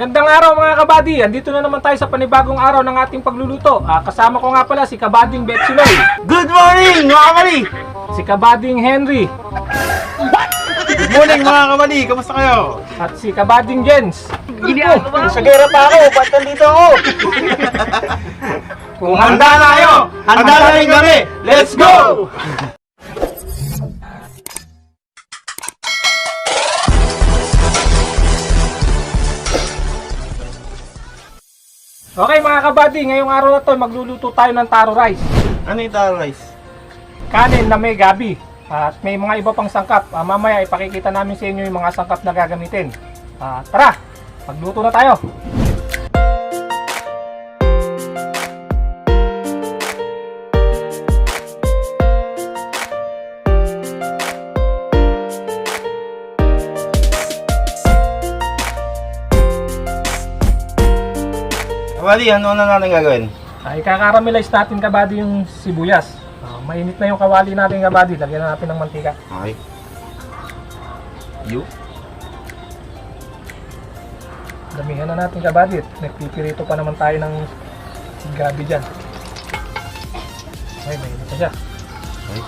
Magandang araw mga kabady, andito na naman tayo sa panibagong araw ng ating pagluluto. Kasama ko nga pala si Kabading Betsinoy. Good morning mga kabady! Si Kabading Henry. Good morning mga kabady! Kamusta kayo? At si Kabading Jens. Sa gera pa ako, ba't nandito ako? Kung handa na kayo, handa na rin kami! Let's go! Okay mga kabady, ngayong araw na to magluluto tayo ng taro rice. Ano yung taro rice? Kanin na may gabi. At may mga iba pang sangkap. Mamaya ipakikita namin sa inyo yung mga sangkap na gagamitin. Tara, magluto na tayo. Kabady, ano na natin gagawin? Ikakaramelize natin kabady yung sibuyas. Mainit na yung kawali natin kabady. Lagyan na natin ng mantika. Okay. You? Damihan na natin kabady. Nagpipirito pa naman tayo ng gabi dyan. Ay, mainit na siya. Okay.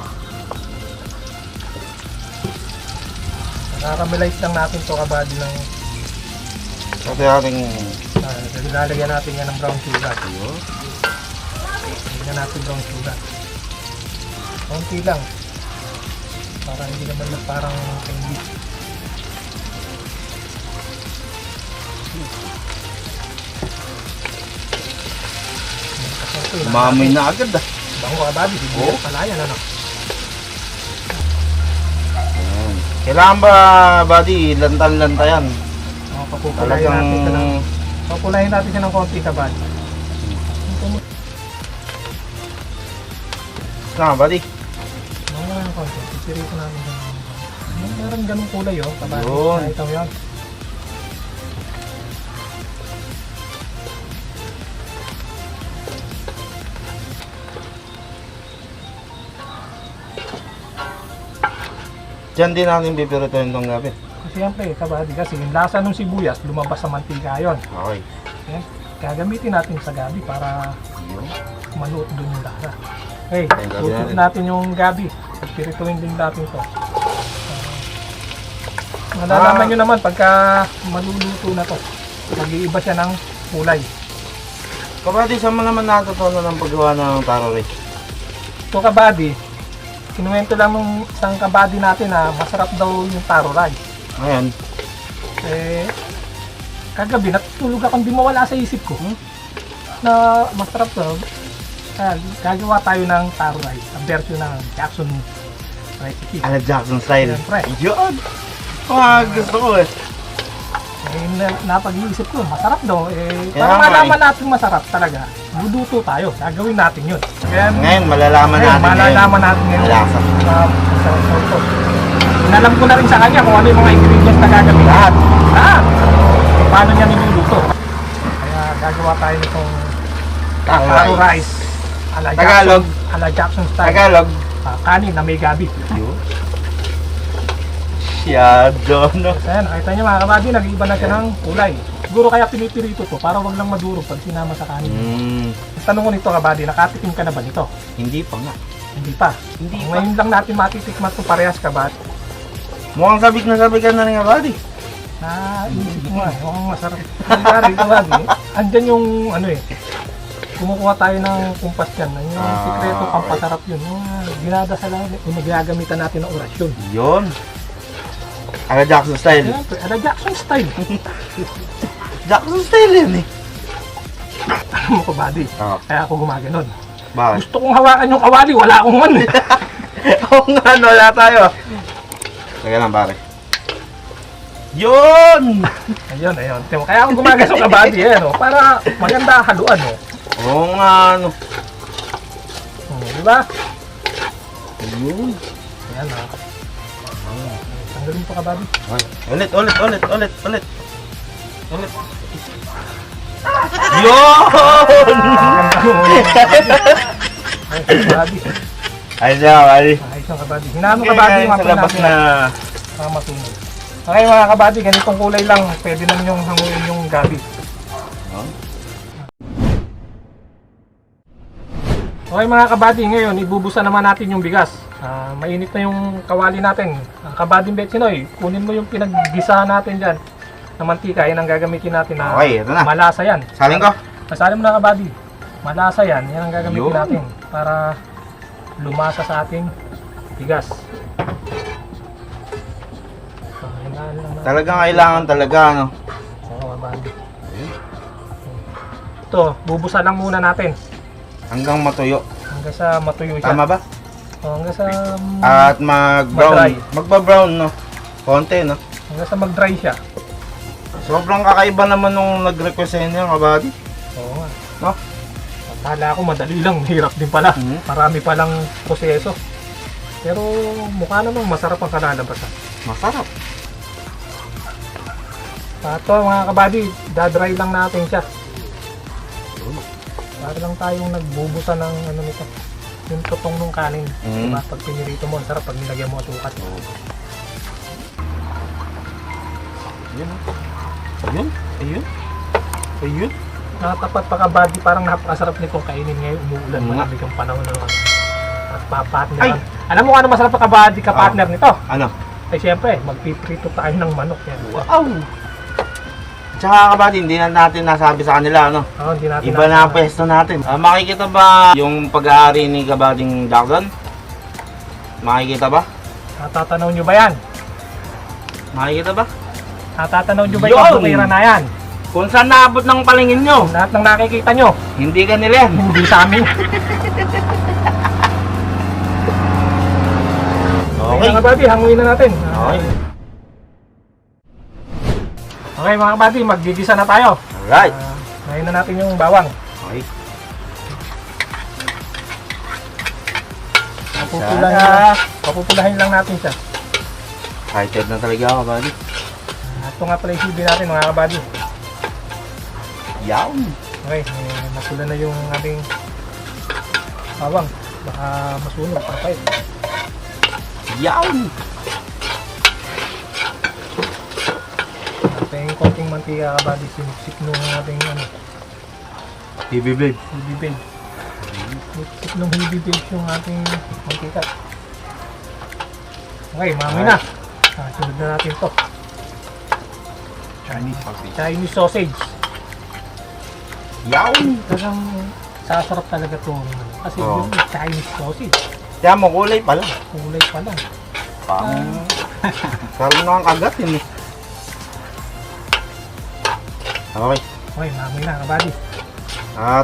Nakakaramelize lang natin to kabady ng Ito yung ating... lalagyan natin yan ng brown sugar. Ayun. Lagyan natin brown sugar. Konti lang. Para hindi naman na parang candy. Umamoy na agad ah. Bango ka babi, hindi palayan ano. Ayan. Kailangan ba, buddy, lantan-lanta yan? Papupulayin natin ito ng... Papulayin natin siya ng konti kabady. Saan, buddy? Mga ng konti. Pipirito namin siya ng... Meron ganung kulay oh, kabady. Yun. Ito yun. Diyan din natin pipirituin itong gabi. Siyempre, kabady kasi yung lasa ng sibuyas lumabas sa mantika yun. Okay. Yan. Gagamitin natin sa gabi para Yun. maluot doon yung lasa. Okay, Yung gabi tutup natin. natin yung gabi. Pirituin din natin to. Malalaman nyo naman pagka maluluto na to. Mag-iiba siya ng kulay. Kabady, saan mo naman natutunan ng paggawa ng taro rice? Ito kabady, kinuwento lang ng isang kabady natin na masarap daw yung taro rice. Ngayon, Kagabi natutulog ako, hindi mawala sa isip ko na masarap daw. Gagawa tayo ng taro rice, ang version ng Jackson recipe. ala Jackson style. Siyempre. Yun! Gusto ko eh. Napag-iisip ko, masarap daw. Kaya Para nga malaman natin masarap talaga, luluto tayo. Gagawin natin yun. Kaya, Ngayon, malalaman natin malalaman natin ngayon. Lasa. Masarap daw ito. Inalam ko na rin sa kanya kung ano yung mga ingredients na gagawin. Lahat. Paano niya niluluto. Kaya gagawa tayo nitong taro rice. Tagalog. Ala Jackson style. Tagalog. Kanin na may gabi. Yun. Siyado, no? Ayan, nakita niyo mga kabady, nag-iiba na siya ng kulay. Siguro kaya pinipirito to para wag lang madurog pag sinama sa kanin. Tanong ko nito kabady, nakatikim ka na ba nito? Hindi pa nga. Hindi pa. Hindi pa. Ngayon lang natin matitikman ito parehas kabady. Mukhang sabik na sabik ka na rin nga, buddy. Inisip ko nga, mukhang masarap. Nangyari kabady, andyan yung ano kumukuha tayo ng kumpas yan. Yung sikreto pampasarap yun. Yung dinadasalan, yung magagamitan natin ng orasyon. Yun. Ala Jackson style. Siyempre, ala Jackson style. Jackson style yan eh. Alam mo kabady, kaya ako gumaganon. Bakit? Gusto kong hawakan yung kawali, wala akong man eh. Oo nga, wala tayo. Teka lang, pare. Yun! Ayun. Kaya ako gumaganon kabady para maganda haluan Oo nga, ano. Di ba? Yun. Ayan tanggalin pa kabady. Ay, ulit. Yun! Ay, kabady. Ayos na, buddy. Ayos ang kabady. Hinano kabady yung Sa labas na... masunog. Okay mga kabady, ganitong kulay lang. Pwede naman yung hanguin yung gabi. Okay mga kabady, ngayon ibubusan naman natin yung bigas. Mainit na yung kawali natin. Kabading Betsinoy, kunin mo yung pinaggisahan natin dyan na mantika. Yan ang gagamitin natin na Okay, ito na. malasa yan. Salin ko. Masalin mo na kabady. Malasa yan. Yan ang gagamitin Yun. natin para lumasa sa ating bigas. Hinaan lang natin. Talagang kailangan talaga, ano. Oo, kabady. Ito, bubusan lang muna natin. Hanggang matuyo. Hanggang sa matuyo siya. Tama ba? Hanggang sa At mag-brown. Mag-dry. Magpa-brown, no? Konti, no? hanggang sa mag-dry siya. Sobrang kakaiba naman nung nag-request sa inyo, kabady. Oo nga. No? Akala ko madali lang, mahirap din pala. Mhm. Marami palang proseso. Pero mukha namang masarap ang kalalabasan. Masarap. Ito mga kabady, dadry lang natin siya. Para lang tayong nagbubusan ng ano nito. Yung tutong ng kanin. Mhm. Diba? Pag pinirito mo, ang sarap pag nilagyan mo asukat. Ayun. Ayun. Ayun. Ayun. Nakatapat pa kabady, parang napakasarap nitong kainin ngayon. Umuulan, Mhm. marami kang panahon na at papartner. Ay! Alam mo kung ano masarap pa kabady ka-partner nito? Ano? Ay siyempre, magpiprito tayo ng manok yan. Wow! Tsaka kabady, hindi na natin nasabi sa kanila, ano? Hindi natin Iba na ang pwesto natin. Makikita ba yung pag-aari ni Kabading Jackson? Makikita ba? Natatanaw nyo ba yan? Makikita ba? Natatanaw nyo ba Yun! yung bukira na yan? Kung saan naabot ng palingin nyo, Lahat ng nakikita nyo, hindi ka nila yan. hindi sa amin. Okay. Mga kabady, hanguin na natin. Okay. Okay mga kabady, maggigisa na tayo. Alright. Ngayon na natin yung bawang. Okay. Papupulahin lang natin siya. Excited na talaga ako, Kabady. Ito nga pala yung sibi natin mga kabady. Yaw! Okay, napula na yung ating bawang. Baka masunog, papay. Yaw! At yung konting mantika kabady, sinipsip nung ating ano, TV babe. heavy bake. Sinipsip nung heavy bake yung ating mantika. Okay, mami na. Sunod na natin to. Chinese sausage. Yaw! Talagang sasarap talaga to. Kasi Oo. yung Chinese sausage, Kaya mo kulay pala. kulay pa lang. Pang... Karoon na ang kagat yun eh. Okay. Okay, mami na kabady.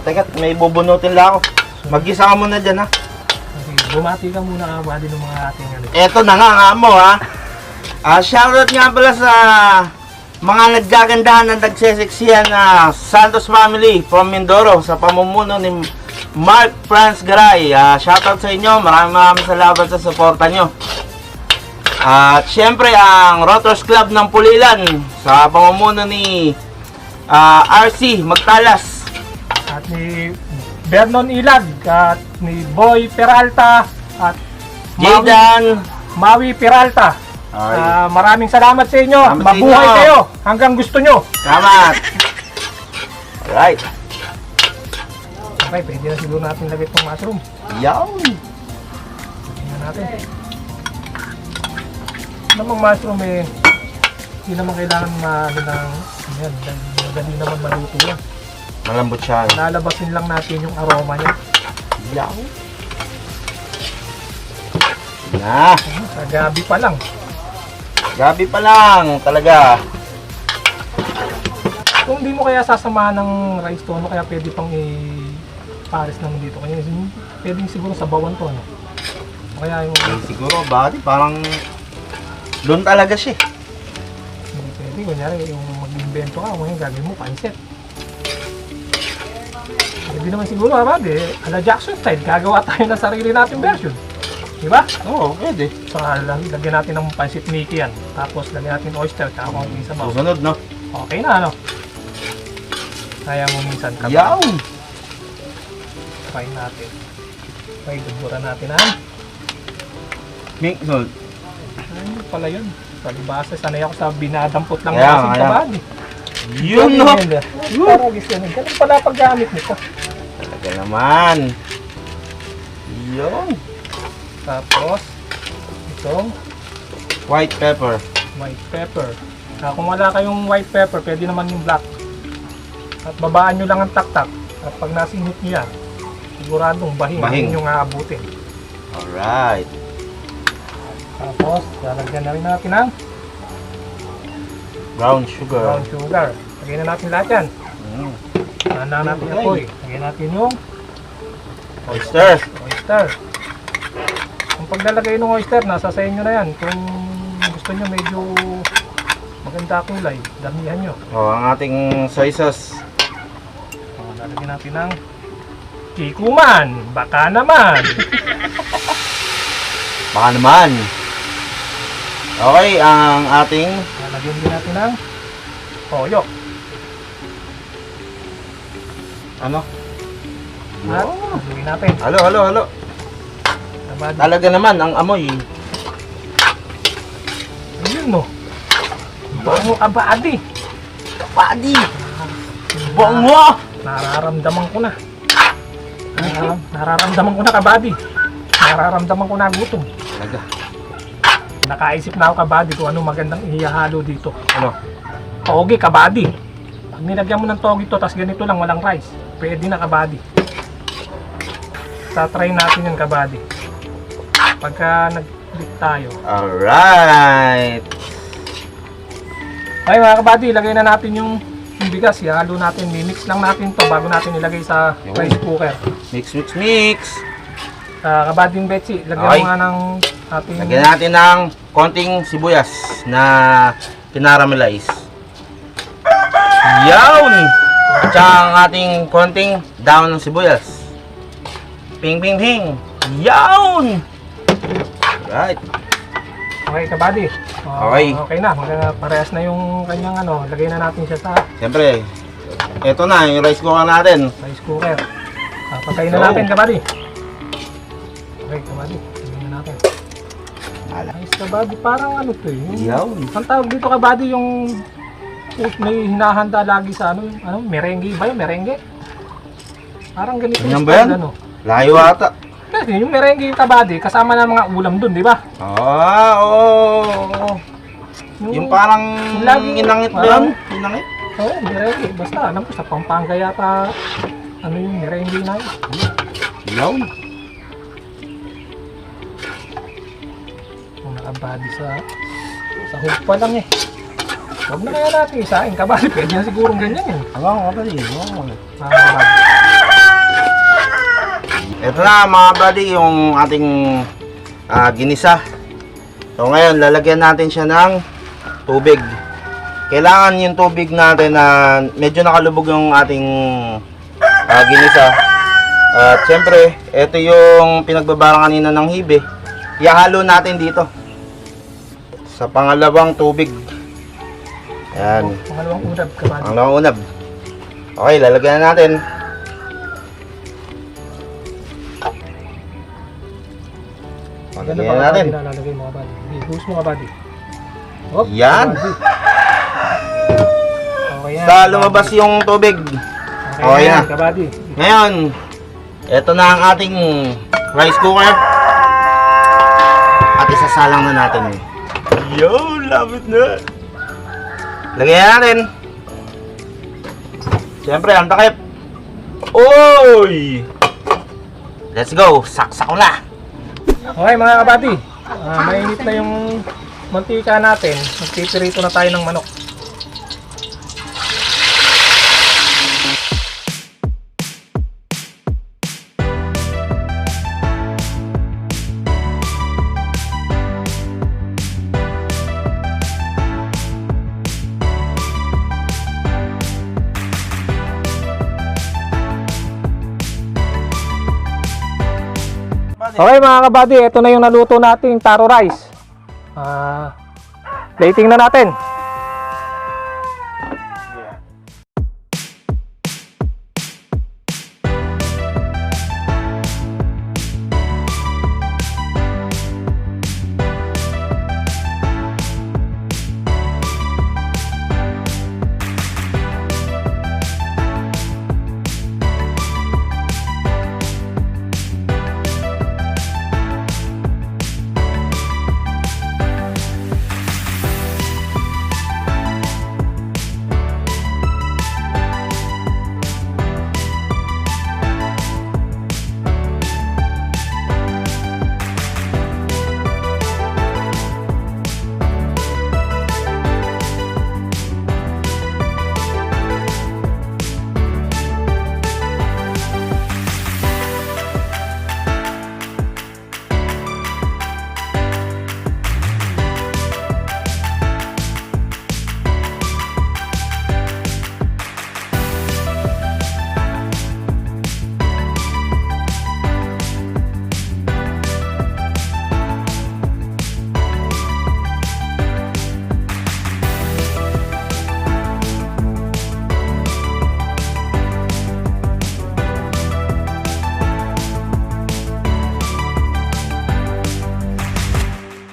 Teka, may bubunutin lang ako. Mag-isa ka muna dyan, ha? Okay, bumati ka muna kabady ng mga ating ano. Eto na nga mo, ha? Shoutout nga pala sa mga naggagandahan na nagseseksihan na Santos family from Mindoro sa pamumuno ni Mark Franz Garay. Shoutout sa inyo. Maraming salamat sa suporta nyo. At syempre ang Rotors Club ng Pulilan sa pamumuno ni RC Magtalas. At ni Vernon Ilag, at ni Boy Peralta, at Jaydan. Maui Peralta. Maraming salamat sa inyo. Salamat sa Mabuhay inyo. kayo hanggang gusto nyo. Salamat. Alright. Okay, pwede na siguro natin lagay itong mushroom. Yaw. Tingnan natin. Namang mushroom eh, hindi naman kailangan ano ng yan, madali naman maluto yan. Malambot siya. Lalabasin lang natin yung aroma niya. Yaw. Na. Sa gabi pa lang. Gabi pa lang, talaga. Kung di mo kaya sasamahan ng rice to, ano kaya pwede pang i-pares naman dito. Kaya pwedeng siguro sa bawan to, ano? O kaya yung Siguro, bakit? Parang doon talaga siya. hindi pwede. Kunyari, yung mag-invento ka, ngayon gagawin mo, pancit. Pwede naman siguro, harad eh. Ala Jackson style, gagawa tayo ng sarili nating version. Diba? Oo, pwede. So, lagyan natin ng pancit Mickey yan. Tapos, lagyan natin oyster, tsaka kung isa ba. Susunod, no? Okay na, ano? Kaya mo minsan ka. Yaw! Try natin. Okay, dubura natin ha. Mink, no? Ay, pala yun. Palibasa, sanay ako sa binadampot lang Kaya, ng asin kaya. kabady. Yun, no? Para gusto nyo. Ganun pala paggamit nito. Talaga naman. Yun. Tapos, itong White pepper. white pepper. Kung wala kayong white pepper, pwede naman yung black. At babaan nyo lang ang taktak. At pag nasinghot nyo yan, siguradong bahing. Bahing. Yun yung aabutin. Alright. Tapos, lalagyan na rin natin ang Brown sugar. brown sugar. Lagyan na natin lahat yan. Mm. Handa natin yung apoy. Lagyan natin yung Oyster. oyster. Kung paglalagay ng oyster, nasa sa inyo na yan. Kung gusto nyo medyo maganda kulay, damihan nyo. Oh, ang ating soy sauce. Lalagyan natin ng kikuman. Baka naman. Baka naman. Okay, ang ating Lalagyan din natin ng toyo. ano? At haluin natin. Halo, halo, halo. Kabady. Talaga naman ang amoy. Ayun no. Bango kabady. Kapadi. Bango. Nararamdaman ko na. Nararamdaman ko na kabady. Nararamdaman ko na gutom. Talaga. Nakaisip na ako kabady kung ano magandang ihahalo dito. Ano? Togi kabady. Pag nilagyan mo ng togi to, tas ganito lang, walang rice. Pwede na kabady. Tatry natin yung kabady. Pagka nag-click tayo. Alright. Okay mga kabady, ilagay na natin yung bigas. Ihalo natin. Mimix lang natin to bago natin ilagay sa Yun. rice cooker. Mix, mix, mix. Kabading Betsy, lagyan Okay. mo nga ng ating... Lagyan natin ng konting sibuyas na kinaramelize. Yawn! At saka ang ating konting daon ng sibuyas. Ping, ping, ping. Yawn! Right. Okay kabady. Okay. Okay na. Parehas na yung kanyang ano. Lagay na natin siya sa Siyempre, eto na yung rice cooker natin. rice cooker. Patayin na So. natin kabady. Okay kabady. Lagyan na natin. Ala. Nice kabady. Parang ano to eh. Yawn. Ang tawag dito kabady yung may hinahanda lagi sa ano, merengue ba yun? Merengue? Parang ganito Ganyan yung ba yan? style, ano. Layo ata. Kasi yung merengue yung kabady, kasama na mga ulam dun, di ba? Ah, oo. Yung parang lagi- inangit ba parang- yun? Inangit? Oo, merengue. Basta alam ko sa Pampanga yata, ano yung merengue na yun. Yawn. Kung nakabady sa hug pa lang eh. Huwag na kaya natin isain kabady. Pwede na sigurong ganyan eh. Abang, kapatid. Oo. Kabady. Ito na mga buddy, yung ating ginisa. So ngayon, lalagyan natin siya ng tubig. Kailangan yung tubig natin na medyo nakalubog yung ating ginisa. At syempre, ito yung pinagbabarang kanina ng hibe. Ihalo natin dito. Sa pangalawang tubig. Yan. Pangalawang unab kabady. Ang naunab. Okay, lalagyan na natin. Ganun Lalagyan ba na natin. kabady na lalagay mo kabady? Ihus mo kabady. Hop, Yan. kabady. Okay yan. Sa lumabas yung tubig. Okay, Okay yan, na. kabady. Ngayon, ito na ang ating rice cooker. At isasalang na natin. Yo, love it na. Lagyan natin. Siyempre, ang takip. Oy! Let's go. Saksak ko na. Okay mga kabady, mainit na yung mantika natin. Magpipirito na tayo ng manok. Okay mga kabady, ito na yung naluto nating taro rice. Plating na natin.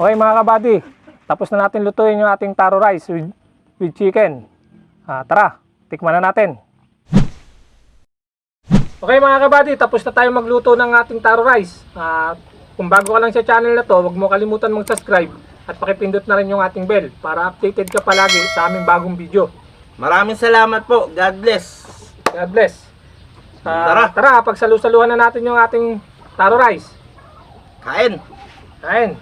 Okay mga kabady, tapos na natin lutuin yung ating taro rice with chicken. Tara, tikman na natin. Okay mga kabady, tapos na tayo magluto ng ating taro rice. Kung bago ka lang sa channel na to, huwag mo kalimutan mag-subscribe at pakipindot na rin yung ating bell para updated ka palagi sa aming bagong video. Maraming salamat po. God bless. God bless. Tara. Tara, pagsalu-saluhan na natin yung ating taro rice. Kain. Kain.